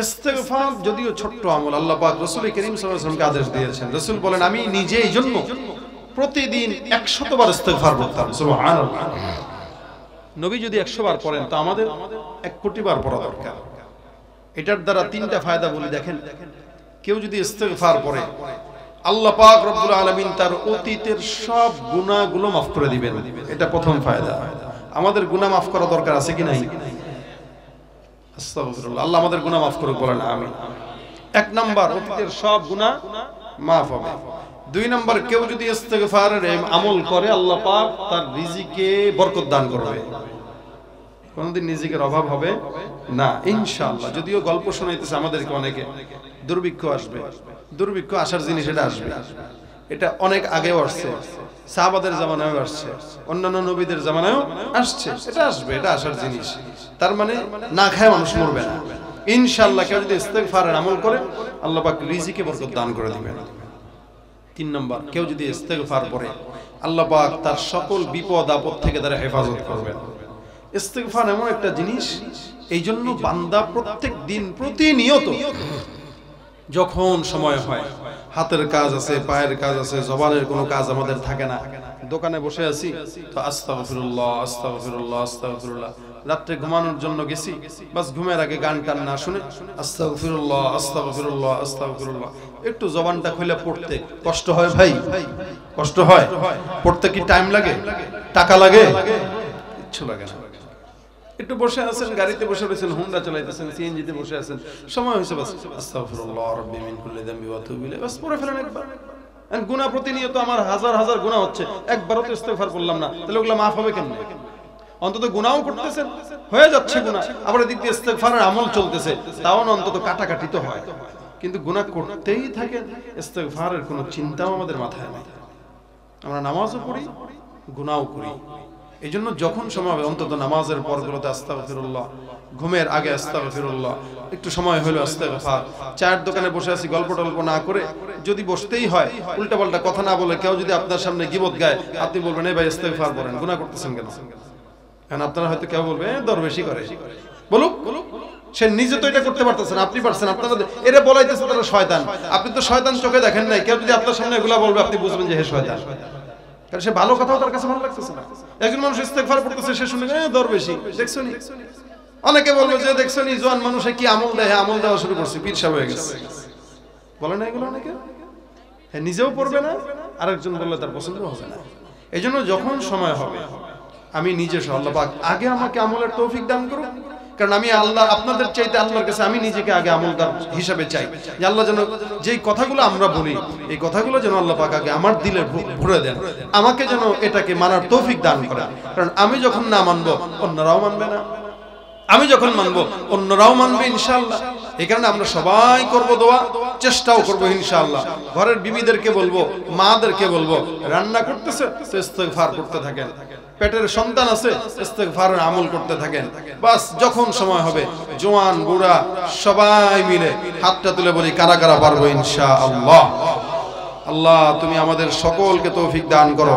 ইস্তেগফার যদিও ছোট্ট আমল, আল্লাহ পাক রাসূল করিম সাল্লাল্লাহু আলাইহি ওয়াসাল্লামকে আদেশ দিয়েছেন। রাসূল বলেন, আমি নিজে এই জন্য প্রতিদিন 100 বার ইস্তেগফার করতাম। সুবহানাল্লাহ। নবী যদি 100 বার পড়েন, তো আমাদের 1 কোটি বার পড়া দরকার। এটার দ্বারা তিনটা ফায়দা বলি, দেখেন। কেউ যদি ইস্তেগফার পড়ে, আল্লাহ পাক রব্বুল আলামিন তার অতীতের সব গুনাহগুলো মাফ করে দিবেন। এটা প্রথম ফায়দা। আমাদের গুনাহ মাফ করা দরকার আছে কি নাই? আস্তাগফিরুল্লাহ, আল্লাহ আমাদের গুনাহ মাফ করুক, বলেন আমিন। 1 নাম্বার, অতীতের সব গুনাহ মাফ হবে। 2 নাম্বার, কেউ যদি ইস্তেগফারের আমল করে, আল্লাহ পাক তার রিজিকে বরকত দান করবে, কোনদিন রিজিকের অভাব হবে না ইনশাআল্লাহ। যদিও গল্প শোনাইতেছে আমাদেরকে অনেকে, দুর্ভিক্ষ আসবে, দুর্ভিক্ষ আসার জিনিস, এটা আসবে। এটা অনেক আগেও আসছে, সাহাবাদের জামানায়ও আসছে, অন্যান্য নবীদের জামানায়ও আসছে। এটা আসবে, এটা আসার জিনিস। তার মানে না খায় মানুষ মরবে না ইনশাআল্লাহ। কেউ যদি ইস্তেগফারের আমল করে, আল্লাহ পাক রিজিকে বরকত দান করে দিবেন। 3 নাম্বার, কেউ যদি ইস্তেগফার পড়ে, আল্লাহ পাক তার সকল বিপদ আপদ থেকে তার হেফাজত করবেন। ইস্তেগফার এমন একটা জিনিস, এই জন্য বান্দা প্রত্যেক দিন প্রতিনিয়ত যখন সময় হয়, হাতের কাজ আছে, পায়ের কাজ আছে, জবানের কোনো কাজ আমাদের থাকে না, দোকানে বসে আছি তো আস্তাগফিরুল্লাহ, আস্তাগফিরুল্লাহ, আস্তাগফিরুল্লাহ। রাত্রে ঘুমানোর জন্য গেছি, বাস ঘুমের আগে গান টান না শুনে আস্তাগফিরুল্লাহ, আস্তাগফিরুল্লাহ, আস্তাগফিরুল্লাহ। একটু জবানটা খুলে পড়তে কষ্ট হয় ভাই, কষ্ট হয়। পড়তে কি টাইম লাগে, টাকা লাগে? কিচ্ছু লাগে না। একটু বসে আছেন, গাড়িতে বসে রয়েছেন, হুন্ডা চালাইতেছেন, সিএনজিতে বসে আছেন, সময় হয়েছে, বাস আস্তাগফিরুল্লাহ রাব্বি মিন কুল্লি যামবি ওয়া আতুবু ইলাইহি, বাস পড়ে ফেলেন একবার। গুনাহ প্রতিনিয়ত আমার হাজার হাজার গুনাহ হচ্ছে, একবারও তো ইস্তেগফার করলাম না, তাহলে ওগুলা মাফ হবে কেমনে? অন্তত গুনাহও করতেছেন, হয়ে যাচ্ছে গুনাহ, আবার এদিক দিয়ে ইস্তেগফারের আমল চলতেছে, তাও না অন্তত কাটাকাটি তো হয়। কিন্তু গুনাহ করতেই থাকে, ইস্তেগফারের কোনো চিন্তাও আমাদের মাথায় নেই। আমরা নামাজও পড়ি, গুনাহও করি। এই জন্য যখন সময় হবে, অন্তত নামাজের পরগুলোতে আস্তাগফিরুল্লাহ, ঘুমের আগে আস্তাগফিরুল্লাহ, একটু সময় হলো আস্তাগফার। চায়ের দোকানে বসে আছি, গল্প টল্প না করে যদি বসতেই হয়, উল্টা পাল্টা কথা না বলে, কেউ যদি আপনার সামনে গীবত গায়, আপনি বলবেন, এই ভাই ইস্তেগফার করেন, গুনাহ করতেছেন কেন? কারণ আপনারা হয়তো কেউ বলবে দরবেশি করে, বলুক, সে নিজে তো এটা করতে পারতেছেন, আপনি পারছেন। আপনারা এরা বলাইতেছে তারা শয়তান, আপনি তো শয়তান চোখে দেখেন নাই। কেউ যদি আপনার সামনে এগুলা বলবে, আপনি বুঝবেন যে হে শয়তান, কারণ সে ভালো কথাও তার কাছে ভালো লাগতেছে না। একজন মানুষ ইস্তেগফার করতেছে, সে শুনে দরবেশি, দেখছনি? অনেকে বলবে যে দেখছনি জওয়ান মানুষে কি আমল দেয়, আমল দেওয়া শুরু করছে, পীর সাহেব হয়ে গেছে, বলে না এগুলো অনেকে? হ্যাঁ, নিজেও পড়বে না, আরেকজন বললে তার পছন্দ হবে না। এই জন্য যখন সময় হবে, আমি নিজে সহ আল্লাহ পাক আগে আমাকে আমলের তৌফিক দান করুন। কারণ আমি আল্লাহ, আপনাদের চাইতে আল্লাহর কাছে আমি নিজেকে আগে আমলদার হিসাবে চাই, যে আল্লাহ যেন যেই কথাগুলো আমরা বলি, এই কথাগুলো যেন আল্লাহ পাক আগে আমার দিলে ভরে দেন, আমাকে যেন এটাকে মানার তৌফিক দান করেন। কারণ আমি যখন না মানবো, অন্যরাও মানবে না, আমি যখন মানবো, অন্যরাও মানবে ইনশাআল্লাহ। এই কারণে আমরা সবাই করব দোয়া, চেষ্টাও করব ইনশাআল্লাহ। ঘরের বিবিদেরকে বলবো, মাদেরকে বলবো, রান্না করতেছে তো ইস্তেগফার করতে থাকেন, পেটের সন্তান আছে ইস্তেগফারের আমল করতে থাকেন। বাস যখন সময় হবে জওয়ান বুড়া সবাই মিলে হাতটা তুলে বলি কারা কারা পারবো ইনশাআল্লাহ। আল্লাহ তুমি আমাদের সকলকে তৌফিক দান করো।